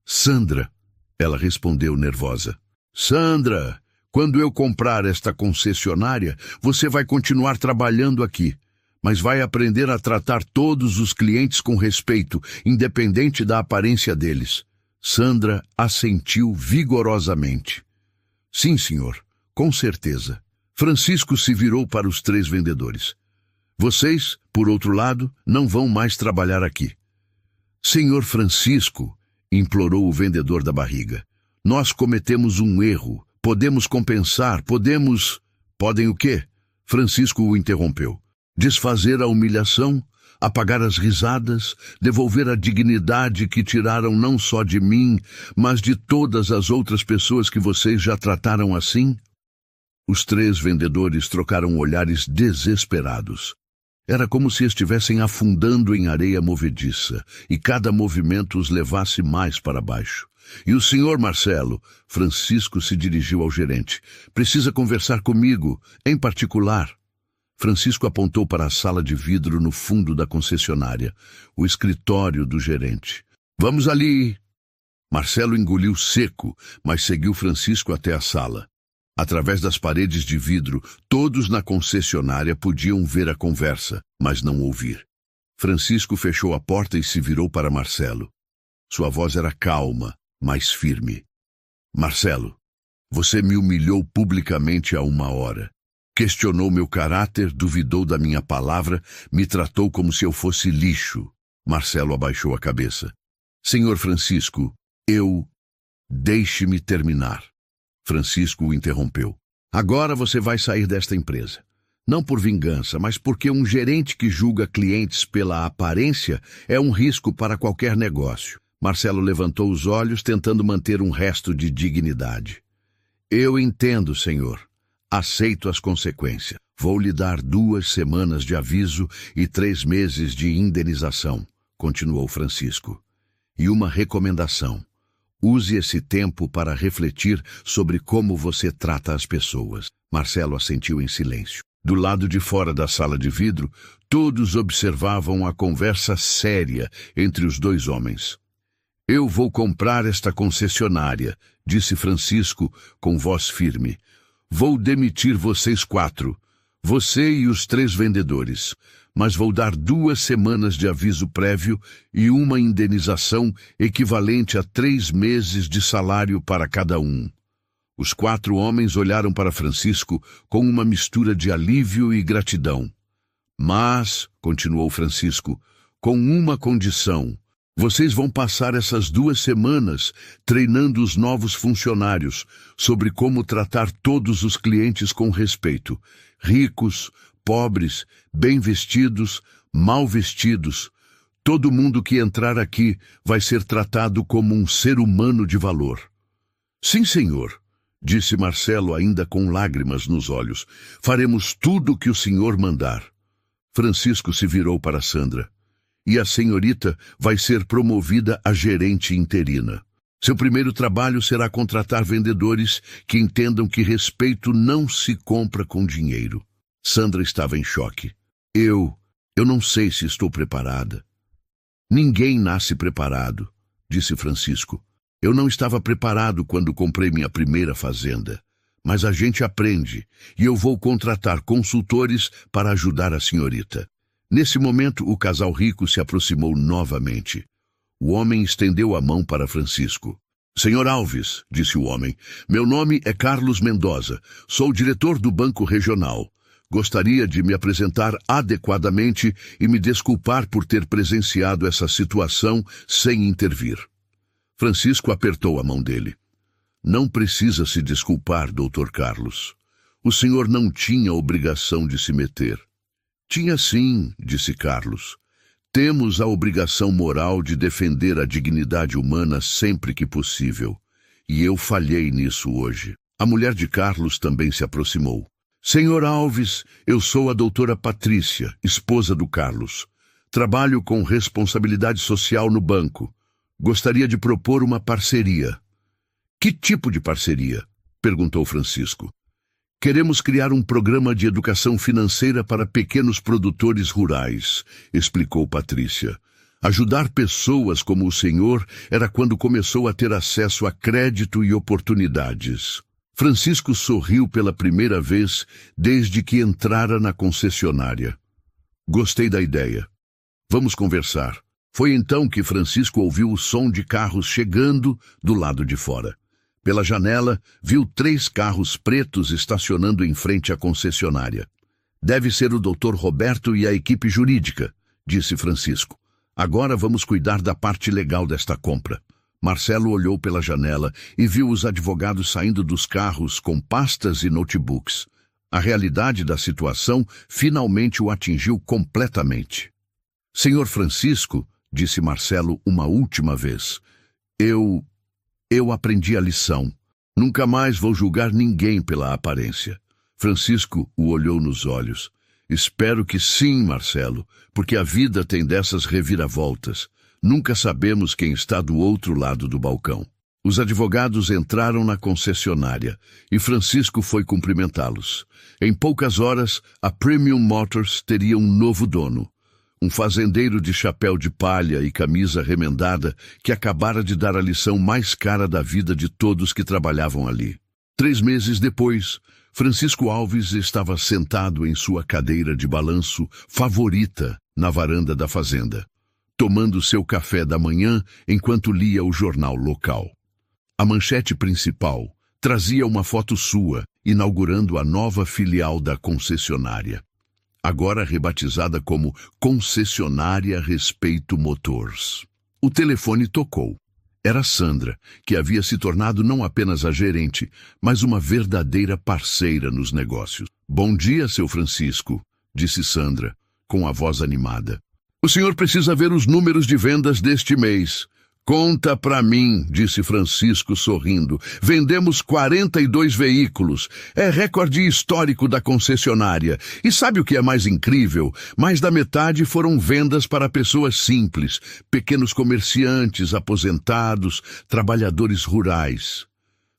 Sandra. Ela respondeu nervosa. Sandra, quando eu comprar esta concessionária, você vai continuar trabalhando aqui, mas vai aprender a tratar todos os clientes com respeito, independente da aparência deles. Sandra assentiu vigorosamente. Sim, senhor, com certeza. Francisco se virou para os 3 vendedores. Vocês, por outro lado, não vão mais trabalhar aqui. Senhor Francisco, implorou o vendedor da barriga, nós cometemos um erro. Podemos compensar, podemos... Podem o quê? Francisco o interrompeu. Desfazer a humilhação, apagar as risadas, devolver a dignidade que tiraram não só de mim, mas de todas as outras pessoas que vocês já trataram assim? Os 3 vendedores trocaram olhares desesperados. Era como se estivessem afundando em areia movediça, e cada movimento os levasse mais para baixo. E o senhor Marcelo? Francisco se dirigiu ao gerente. Precisa conversar comigo, em particular. Francisco apontou para a sala de vidro no fundo da concessionária, o escritório do gerente. Vamos ali. Marcelo engoliu seco, mas seguiu Francisco até a sala. Através das paredes de vidro, todos na concessionária podiam ver a conversa, mas não ouvir. Francisco fechou a porta e se virou para Marcelo. Sua voz era calma, mas firme. Marcelo, você me humilhou publicamente há 1 hora. Questionou meu caráter, duvidou da minha palavra, me tratou como se eu fosse lixo. Marcelo abaixou a cabeça. Senhor Francisco, Deixe-me terminar. Francisco o interrompeu. Agora você vai sair desta empresa. Não por vingança, mas porque um gerente que julga clientes pela aparência é um risco para qualquer negócio. Marcelo levantou os olhos, tentando manter um resto de dignidade. Eu entendo, senhor. Aceito as consequências. Vou lhe dar 2 semanas de aviso e 3 meses de indenização, continuou Francisco. E uma recomendação. Use esse tempo para refletir sobre como você trata as pessoas. Marcelo assentiu em silêncio. Do lado de fora da sala de vidro, todos observavam a conversa séria entre os 2 homens. Eu vou comprar esta concessionária, disse Francisco com voz firme. Vou demitir vocês 4, você e os 3 vendedores, mas vou dar 2 semanas de aviso prévio e uma indenização equivalente a 3 meses de salário para cada um. Os 4 homens olharam para Francisco com uma mistura de alívio e gratidão. Mas, continuou Francisco, com uma condição. Vocês vão passar essas 2 semanas treinando os novos funcionários sobre como tratar todos os clientes com respeito. Ricos, pobres, bem vestidos, mal vestidos. Todo mundo que entrar aqui vai ser tratado como um ser humano de valor. Sim, senhor, disse Marcelo ainda com lágrimas nos olhos. Faremos tudo o que o senhor mandar. Francisco se virou para Sandra. E a senhorita vai ser promovida a gerente interina. Seu primeiro trabalho será contratar vendedores que entendam que respeito não se compra com dinheiro. Sandra estava em choque. Eu não sei se estou preparada. Ninguém nasce preparado, disse Francisco. Eu não estava preparado quando comprei minha primeira fazenda. mas a gente aprende, e eu vou contratar consultores para ajudar a senhorita. Nesse momento, o casal rico se aproximou novamente. O homem estendeu a mão para Francisco. Senhor Alves, disse o homem, meu nome é Carlos Mendoza, sou diretor do Banco Regional. Gostaria de me apresentar adequadamente e me desculpar por ter presenciado essa situação sem intervir. Francisco apertou a mão dele. Não precisa se desculpar, Dr. Carlos. O senhor não tinha obrigação de se meter. Tinha sim, disse Carlos. Temos a obrigação moral de defender a dignidade humana sempre que possível. E eu falhei nisso hoje. A mulher de Carlos também se aproximou. Senhor Alves, eu sou a doutora Patrícia, esposa do Carlos. Trabalho com responsabilidade social no banco. Gostaria de propor uma parceria. Que tipo de parceria? Perguntou Francisco. Queremos criar um programa de educação financeira para pequenos produtores rurais, explicou Patrícia. Ajudar pessoas como o senhor era quando começou a ter acesso a crédito e oportunidades. Francisco sorriu pela primeira vez desde que entrara na concessionária. Gostei da ideia. Vamos conversar. Foi então que Francisco ouviu o som de carros chegando do lado de fora. Pela janela, viu 3 carros pretos estacionando em frente à concessionária. Deve ser o Dr. Roberto e a equipe jurídica, disse Francisco. Agora vamos cuidar da parte legal desta compra. Marcelo olhou pela janela e viu os advogados saindo dos carros com pastas e notebooks. A realidade da situação finalmente o atingiu completamente. Senhor Francisco, disse Marcelo uma última vez, eu aprendi a lição. Nunca mais vou julgar ninguém pela aparência. Francisco o olhou nos olhos. Espero que sim, Marcelo, porque a vida tem dessas reviravoltas. Nunca sabemos quem está do outro lado do balcão. Os advogados entraram na concessionária e Francisco foi cumprimentá-los. Em poucas horas, a Premium Motors teria um novo dono. Um fazendeiro de chapéu de palha e camisa remendada que acabara de dar a lição mais cara da vida de todos que trabalhavam ali. 3 meses depois, Francisco Alves estava sentado em sua cadeira de balanço favorita na varanda da fazenda, tomando seu café da manhã enquanto lia o jornal local. A manchete principal trazia uma foto sua, inaugurando a nova filial da concessionária, agora rebatizada como Concessionária Respeito Motors. O telefone tocou. Era Sandra, que havia se tornado não apenas a gerente, mas uma verdadeira parceira nos negócios. Bom dia, seu Francisco, disse Sandra, com a voz animada. O senhor precisa ver os números de vendas deste mês. Conta pra mim, disse Francisco sorrindo. Vendemos 42 veículos. É recorde histórico da concessionária. E sabe o que é mais incrível? Mais da metade foram vendas para pessoas simples, pequenos comerciantes, aposentados, trabalhadores rurais.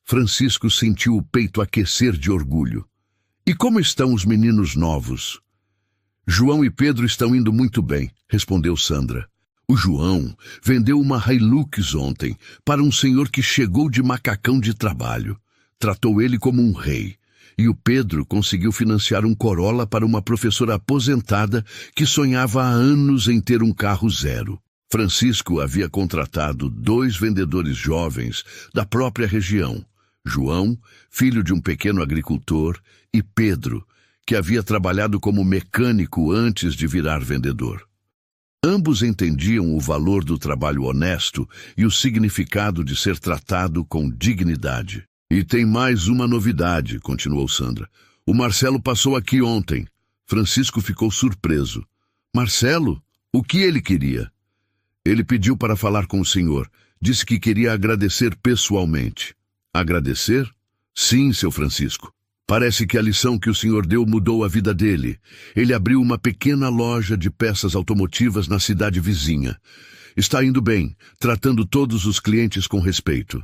Francisco sentiu o peito aquecer de orgulho. E como estão os meninos novos? João e Pedro estão indo muito bem, respondeu Sandra. O João vendeu uma Hilux ontem para um senhor que chegou de macacão de trabalho. Tratou ele como um rei. E o Pedro conseguiu financiar um Corolla para uma professora aposentada que sonhava há anos em ter um carro zero. Francisco havia contratado 2 vendedores jovens da própria região. João, filho de um pequeno agricultor, e Pedro, que havia trabalhado como mecânico antes de virar vendedor. Ambos entendiam o valor do trabalho honesto e o significado de ser tratado com dignidade. E tem mais uma novidade, continuou Sandra. O Marcelo passou aqui ontem. Francisco ficou surpreso. Marcelo? O que ele queria? Ele pediu para falar com o senhor. Disse que queria agradecer pessoalmente. Agradecer? Sim, seu Francisco. Parece que a lição que o senhor deu mudou a vida dele. Ele abriu uma pequena loja de peças automotivas na cidade vizinha. Está indo bem, tratando todos os clientes com respeito.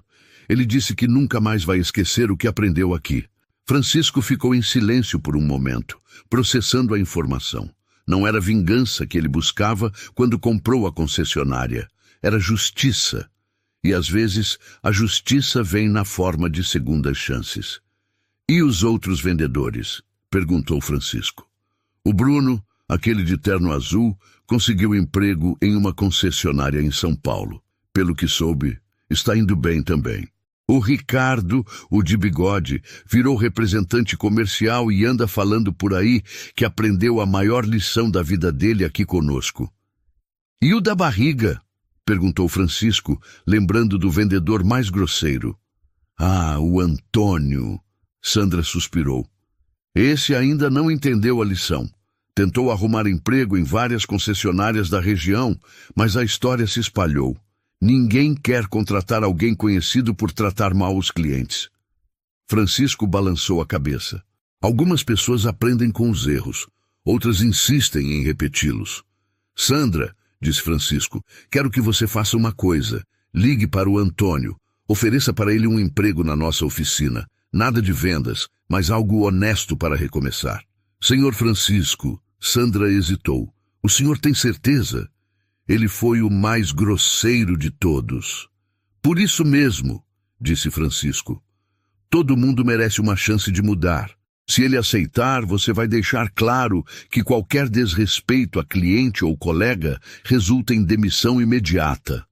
Ele disse que nunca mais vai esquecer o que aprendeu aqui. Francisco ficou em silêncio por um momento, processando a informação. Não era vingança que ele buscava quando comprou a concessionária. Era justiça. E às vezes a justiça vem na forma de segundas chances. E os outros vendedores? Perguntou Francisco. O Bruno, aquele de terno azul, conseguiu emprego em uma concessionária em São Paulo. Pelo que soube, está indo bem também. O Ricardo, o de bigode, virou representante comercial e anda falando por aí que aprendeu a maior lição da vida dele aqui conosco. E o da barriga? Perguntou Francisco, lembrando do vendedor mais grosseiro. Ah, o Antônio. Sandra suspirou. Esse ainda não entendeu a lição. Tentou arrumar emprego em várias concessionárias da região, mas a história se espalhou. Ninguém quer contratar alguém conhecido por tratar mal os clientes. Francisco balançou a cabeça. Algumas pessoas aprendem com os erros, outras insistem em repeti-los. Sandra, disse Francisco, quero que você faça uma coisa. Ligue para o Antônio. Ofereça para ele um emprego na nossa oficina. Nada de vendas, mas algo honesto para recomeçar. Senhor Francisco, Sandra hesitou. O senhor tem certeza? Ele foi o mais grosseiro de todos. Por isso mesmo, disse Francisco. Todo mundo merece uma chance de mudar. Se ele aceitar, você vai deixar claro que qualquer desrespeito a cliente ou colega resulta em demissão imediata.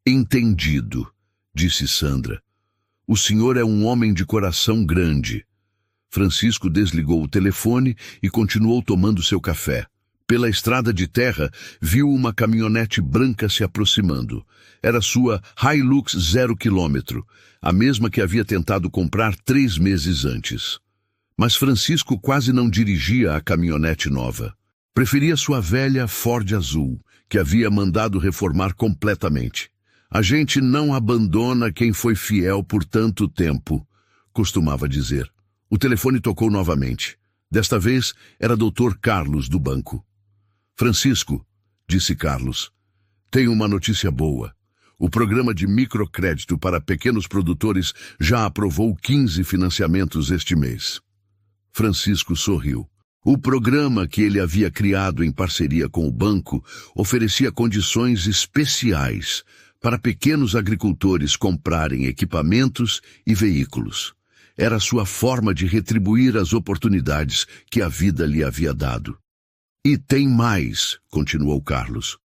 Entendido, disse Sandra. O senhor é um homem de coração grande. Francisco desligou o telefone e continuou tomando seu café. Pela estrada de terra, viu uma caminhonete branca se aproximando. Era sua Hilux 0 km, a mesma que havia tentado comprar 3 meses antes. Mas Francisco quase não dirigia a caminhonete nova. Preferia sua velha Ford azul, que havia mandado reformar completamente. A gente não abandona quem foi fiel por tanto tempo, costumava dizer. O telefone tocou novamente. Desta vez era Dr. Carlos do banco. Francisco, disse Carlos, tenho uma notícia boa. O programa de microcrédito para pequenos produtores já aprovou 15 financiamentos este mês. Francisco sorriu. O programa que ele havia criado em parceria com o banco oferecia condições especiais para pequenos agricultores comprarem equipamentos e veículos. Era sua forma de retribuir as oportunidades que a vida lhe havia dado. E tem mais, continuou Carlos.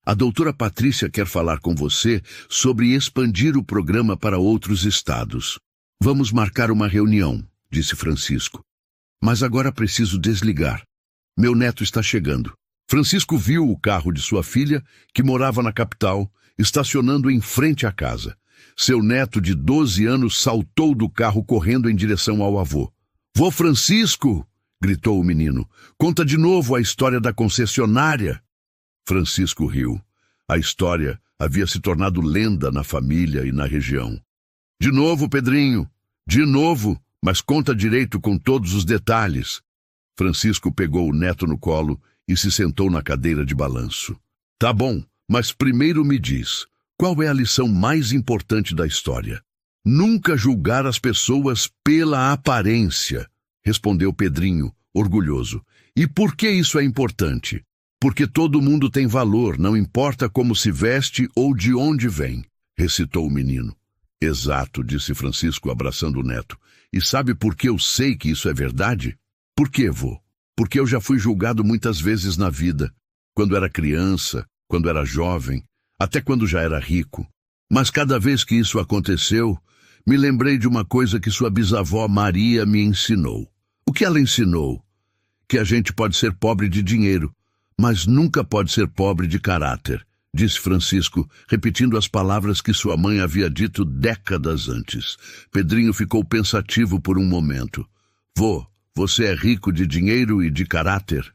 A doutora Patrícia quer falar com você sobre expandir o programa para outros estados. Vamos marcar uma reunião, disse Francisco. Mas agora preciso desligar. Meu neto está chegando. Francisco viu o carro de sua filha, que morava na capital, estacionando em frente à casa. Seu neto de 12 anos saltou do carro correndo em direção ao avô. Vô Francisco! Gritou o menino. Conta de novo a história da concessionária. Francisco riu. A história havia se tornado lenda na família e na região. De novo, Pedrinho. De novo, mas conta direito com todos os detalhes. Francisco pegou o neto no colo e se sentou na cadeira de balanço. Tá bom, mas primeiro me diz, qual é a lição mais importante da história? Nunca julgar as pessoas pela aparência, respondeu Pedrinho, orgulhoso. E por que isso é importante? Porque todo mundo tem valor, não importa como se veste ou de onde vem, recitou o menino. Exato, disse Francisco, abraçando o neto. E sabe por que eu sei que isso é verdade? Por quê, vô? Porque eu já fui julgado muitas vezes na vida, quando era criança, quando era jovem, até quando já era rico. Mas cada vez que isso aconteceu, me lembrei de uma coisa que sua bisavó Maria me ensinou. O que ela ensinou? Que a gente pode ser pobre de dinheiro, mas nunca pode ser pobre de caráter, disse Francisco, repetindo as palavras que sua mãe havia dito décadas antes. Pedrinho ficou pensativo por um momento. Vô, você é rico de dinheiro e de caráter?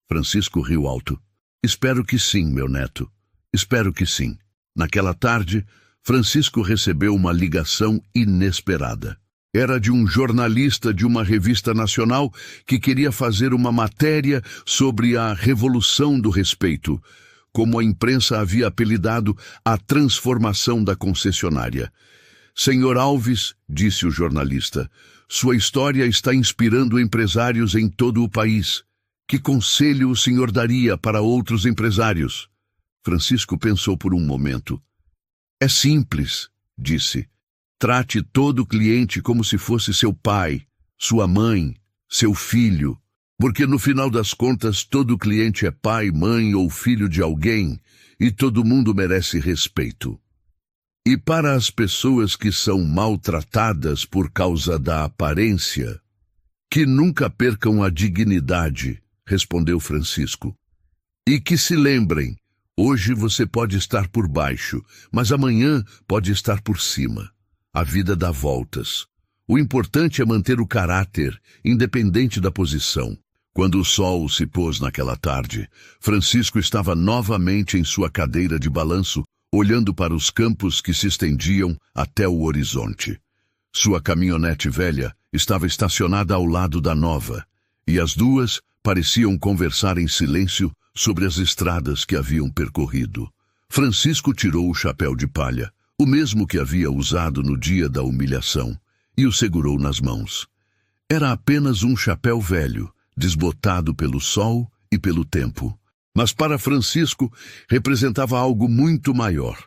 Francisco riu alto. Espero que sim, meu neto. Espero que sim. Naquela tarde, Francisco recebeu uma ligação inesperada. Era de um jornalista de uma revista nacional que queria fazer uma matéria sobre a Revolução do Respeito, como a imprensa havia apelidado a transformação da concessionária. Senhor Alves, disse o jornalista, sua história está inspirando empresários em todo o país. Que conselho o senhor daria para outros empresários? Francisco pensou por um momento. É simples, disse. Trate todo cliente como se fosse seu pai, sua mãe, seu filho, porque no final das contas todo cliente é pai, mãe ou filho de alguém e todo mundo merece respeito. E para as pessoas que são maltratadas por causa da aparência, que nunca percam a dignidade, respondeu Francisco. E que se lembrem, hoje você pode estar por baixo, mas amanhã pode estar por cima. A vida dá voltas. O importante é manter o caráter, independente da posição. Quando o sol se pôs naquela tarde, Francisco estava novamente em sua cadeira de balanço, olhando para os campos que se estendiam até o horizonte. Sua caminhonete velha estava estacionada ao lado da nova, e as duas pareciam conversar em silêncio sobre as estradas que haviam percorrido. Francisco tirou o chapéu de palha, o mesmo que havia usado no dia da humilhação, e o segurou nas mãos. Era apenas um chapéu velho, desbotado pelo sol e pelo tempo. Mas para Francisco representava algo muito maior.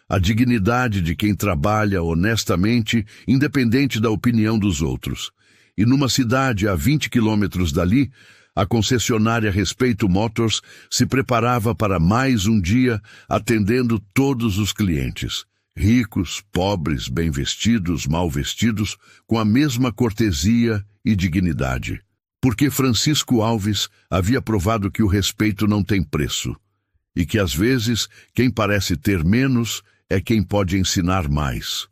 A dignidade de quem trabalha honestamente, independente da opinião dos outros. E numa cidade a 20 quilômetros dali, a concessionária Respeito Motors se preparava para mais um dia atendendo todos os clientes. Ricos, pobres, bem vestidos, mal vestidos, com a mesma cortesia e dignidade. Porque Francisco Alves havia provado que o respeito não tem preço, e que às vezes quem parece ter menos é quem pode ensinar mais.